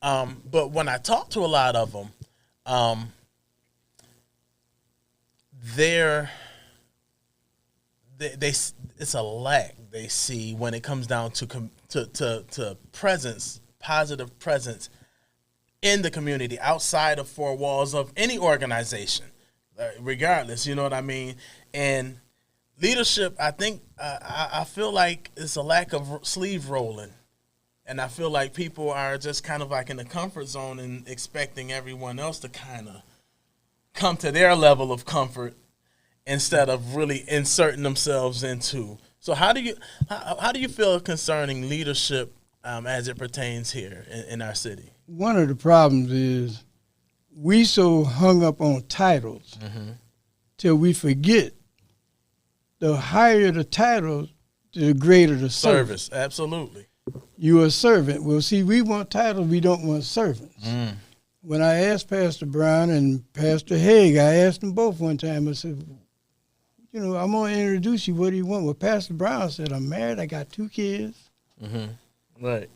But when I talk to a lot of them, it's a lack they see when it comes down to presence, positive presence in the community outside of four walls of any organization, regardless. You know what I mean? And leadership, I think, I feel like it's a lack of sleeve rolling. And I feel like people are just kind of like in the comfort zone and expecting everyone else to kind of come to their level of comfort instead of really inserting themselves into. So how do you feel concerning leadership as it pertains here in our city? One of the problems is we so hung up on titles till we forget the higher the title, the greater the service. Absolutely. You're a servant. Well, see, we want titles, we don't want servants. When I asked Pastor Brown and Pastor Haig, I asked them both one time, I said, I'm going to introduce you. What do you want? Well, Pastor Brown said, I'm married. I got 2 kids. Right.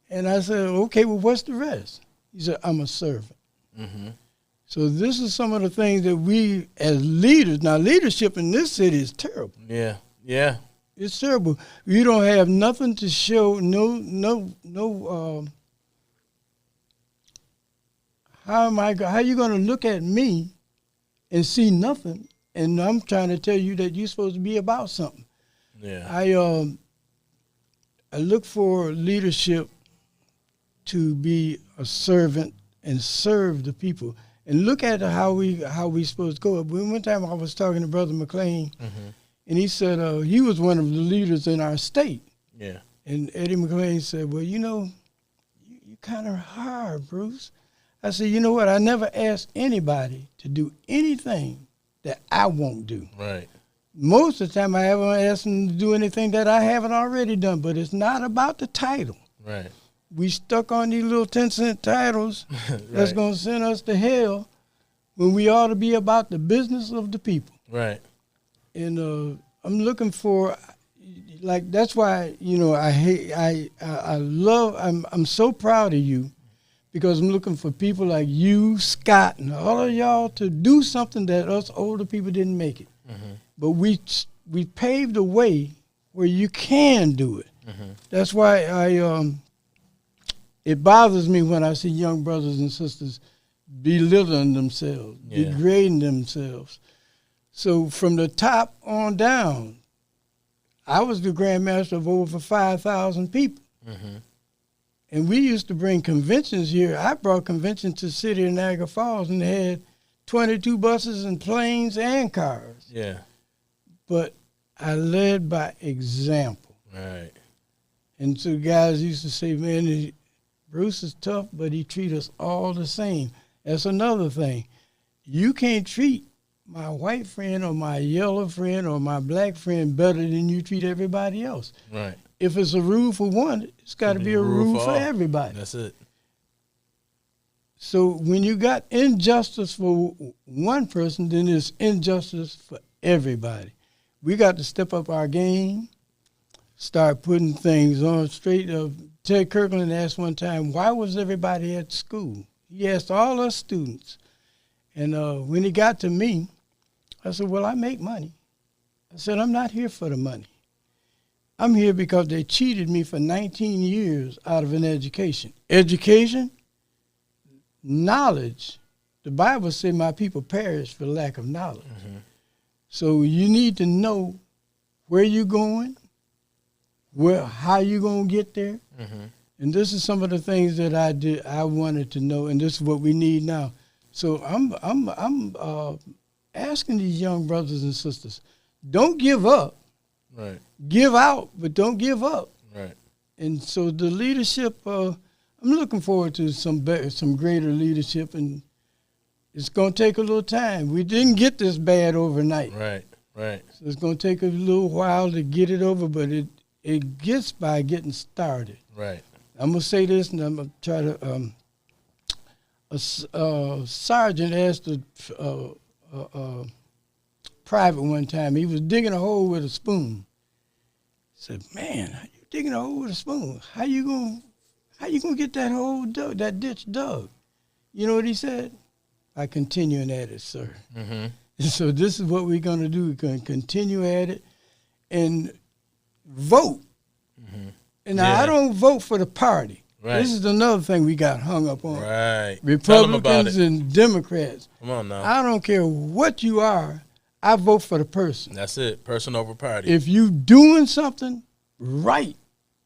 And I said, okay, well, what's the rest? He said, I'm a servant. So this is some of the things that we as leaders, now leadership in this city is terrible. Yeah. It's terrible. You don't have nothing to show, how you going to look at me and see nothing? And I'm trying to tell you that you're supposed to be about something. Yeah. I look for leadership to be a servant and serve the people. And look at how we supposed to go. One time I was talking to Brother McLean, and he said he was one of the leaders in our state. Yeah. And Eddie McLean said, well, you kind of hard, Bruce. I said, you know what? I never asked anybody to do anything that I won't do. Right. Most of the time I haven't asked them to do anything that I haven't already done, but it's not about the title. Right. We stuck on these little 10-cent titles that's going to send us to hell when we ought to be about the business of the people. Right. And I'm looking for, like, that's why, I'm so proud of you, because I'm looking for people like you, Scott, and all of y'all to do something that us older people didn't make it. But we paved a way where you can do it. That's why it bothers me when I see young brothers and sisters belittling themselves, degrading themselves. So from the top on down, I was the grandmaster of over 5,000 people. And we used to bring conventions here. I brought conventions to the city of Niagara Falls, and they had 22 buses and planes and cars. Yeah. But I led by example. Right. And so guys used to say, man, Bruce is tough, but he treats us all the same. That's another thing. You can't treat my white friend or my yellow friend or my black friend better than you treat everybody else. Right. If it's a rule for one, it's got to be a rule for everybody. That's it. So when you got injustice for one person, then there's injustice for everybody. We got to step up our game, start putting things on straight. Ted Kirkland asked one time, why was everybody at school? He asked all us students. And when he got to me, I said, well, I make money. I said, I'm not here for the money. I'm here because they cheated me for 19 years out of an education. Education, knowledge. The Bible says my people perish for lack of knowledge. So you need to know where you're going, Well, how you gonna get there? Mm-hmm. And this is some of the things that I wanted to know, and this is what we need now. So I'm asking these young brothers and sisters, don't give up. Right. Give out, but don't give up. Right. And so the leadership, I'm looking forward to some greater leadership, and it's going to take a little time. We didn't get this bad overnight. Right. Right. So it's going to take a little while to get it over, but it gets by getting started. Right. I'm going to say this, and I'm going to try to, a sergeant asked a private one time, he was digging a hole with a spoon. He said, man, how you digging a hole with a spoon? How you gonna get that hole dug, that ditch dug? You know what he said? By continuing at it, sir. Mm-hmm. And so this is what we're gonna do. We're gonna continue at it and vote. Mm-hmm. And now I don't vote for the party. Right. This is another thing we got hung up on. Right. Republicans and Democrats. Come on now. I don't care what you are. I vote for the person. That's it. Person over party. If you doing something right,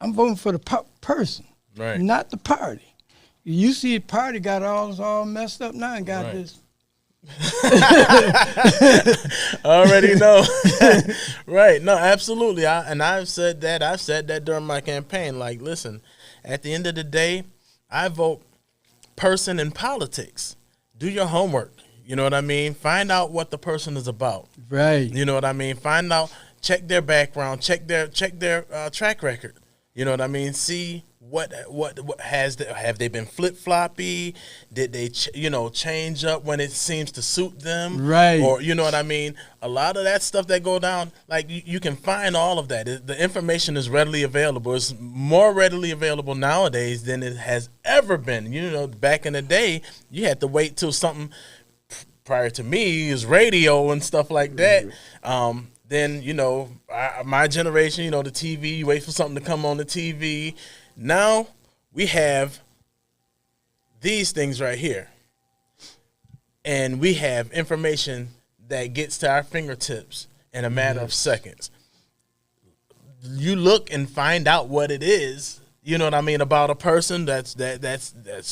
I'm voting for the person, right, not the party. You see, the party got all messed up now and got right. this. Already know. Right. No, absolutely. I've said that during my campaign. Like, listen, at the end of the day, I vote person in politics. Do your homework. You know what I mean? Find out what the person is about. Right. You know what I mean? Find out, check their background, check their track record. You know what I mean? See what have they been flip-floppy? Did they change up when it seems to suit them? Right. Or you know what I mean? A lot of that stuff that go down, like you can find all of that. The information is readily available. It's more readily available nowadays than it has ever been. You know, back in the day, you had to wait till something prior to me is radio and stuff like that. Then, my generation, the TV, you wait for something to come on the TV. Now we have these things right here. And we have information that gets to our fingertips in a matter of seconds. You look and find out what it is, you know what I mean, about a person that's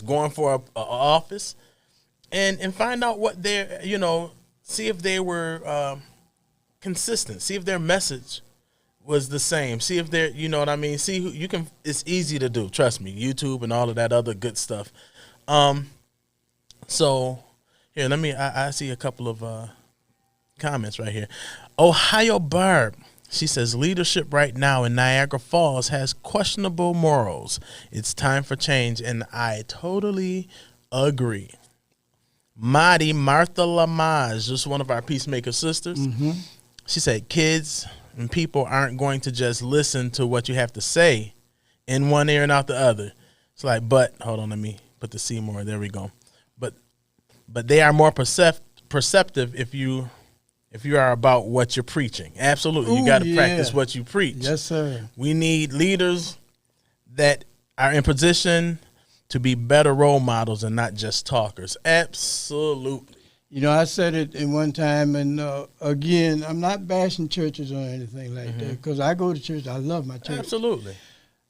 going for a office. And find out what they're, see if they were consistent. See if their message was the same. See if they're, you know what I mean? See who you can, it's easy to do. Trust me, YouTube and all of that other good stuff. So here, I see a couple of comments right here. Ohio Barb, she says, leadership right now in Niagara Falls has questionable morals. It's time for change, and I totally agree. Martha Lamage, just one of our Peacemaker sisters. Mm-hmm. She said, kids and people aren't going to just listen to what you have to say in one ear and out the other. It's like, hold on, let me put the C more. There we go. But they are more perceptive if you are about what you're preaching. Absolutely. You got to practice what you preach. Yes, sir. We need leaders that are in position to be better role models and not just talkers. Absolutely. I said it in one time, and again, I'm not bashing churches or anything like that, because I go to church. I love my church. Absolutely.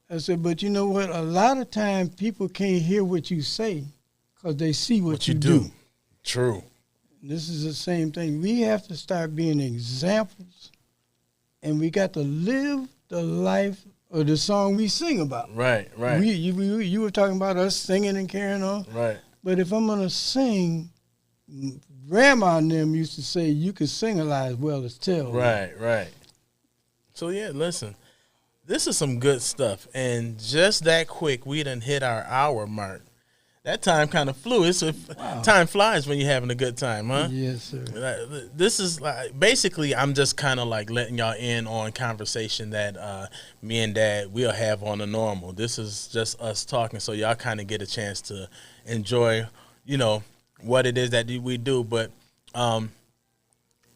I said, but you know what? A lot of times people can't hear what you say because they see what you do. True. This is the same thing. We have to start being examples, and we got to live the life or the song we sing about. Right. You were talking about us singing and carrying on. Right. But if I'm going to sing, Grandma and them used to say you can sing a lot as well as tell. Right. So, yeah, listen, this is some good stuff. And just that quick, we done hit our hour mark. That time kind of flew. Time flies when you're having a good time, huh? Yes, sir. This is like, basically, I'm just kind of like letting y'all in on conversation that me and Dad we'll have on the normal. This is just us talking, so y'all kind of get a chance to enjoy, what it is that we do. But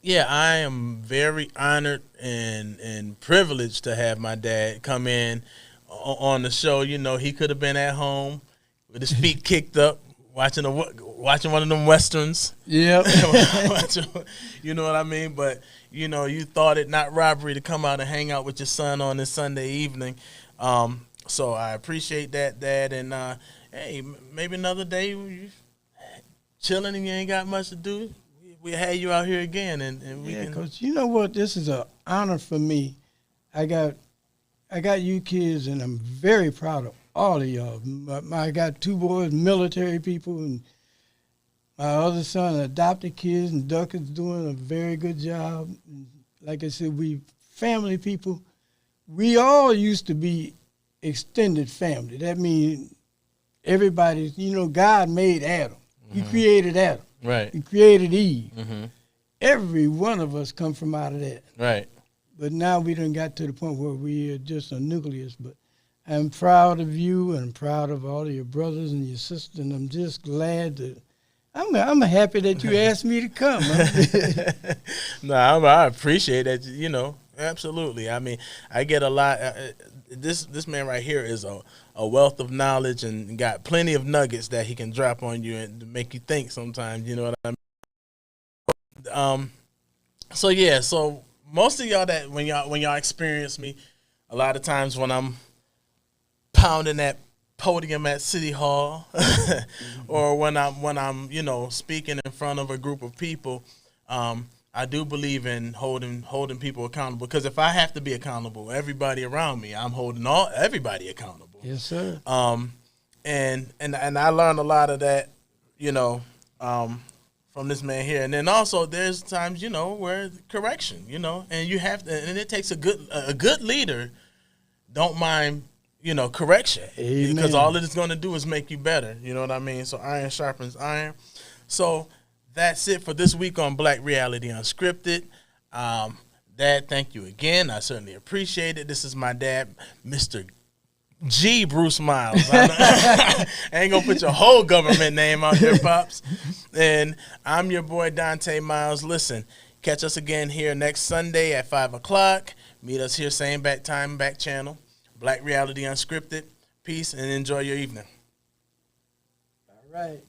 yeah, I am very honored and privileged to have my dad come in on the show. He could have been at home with his feet kicked up, watching one of them westerns. Yep. You know what I mean? But you know, you thought it not robbery to come out and hang out with your son on this Sunday evening. So I appreciate that, Dad. And hey, maybe another day you chilling and you ain't got much to do. We have you out here again, and we can. Cause you know what? This is an honor for me. I got you kids, and I'm very proud of all of y'all. I got 2 boys, military people, and my other son, adopted kids, and Duck is doing a very good job. Like I said, we family people. We all used to be extended family. That means everybody, you know, God made Adam. He created Adam. Right. He created Eve. Mm-hmm. Every one of us come from out of that. Right. But now we done got to the point where we are just a nucleus. But I'm proud of you, and I'm proud of all of your brothers and your sisters, and I'm just glad that I'm happy that you asked me to come. No, I appreciate that. You know, absolutely. I mean, I get a lot. This man right here is a wealth of knowledge and got plenty of nuggets that he can drop on you and to make you think sometimes. You know what I mean? So yeah. So most of y'all that when y'all experience me, a lot of times when I'm pounding that podium at City Hall, or when I'm you know speaking in front of a group of people, I do believe in holding people accountable, because if I have to be accountable, everybody around me, I'm holding everybody accountable. Yes, sir. And I learned a lot of that, you know, from this man here. And then also there's times, you know, where correction, you know, and you have to, and it takes a good leader don't mind, you know, correction. Amen. Because all it is going to do is make you better. You know what I mean? So iron sharpens iron. So that's it for this week on Black Reality Unscripted. Dad, thank you again. I certainly appreciate it. This is my dad, Mr. G. Bruce Myles. I ain't gonna put your whole government name out there, Pops. And I'm your boy, Donta Myles. Listen, catch us again here next Sunday at 5 o'clock. Meet us here, same back time, back channel. Black Reality Unscripted. Peace and enjoy your evening. All right.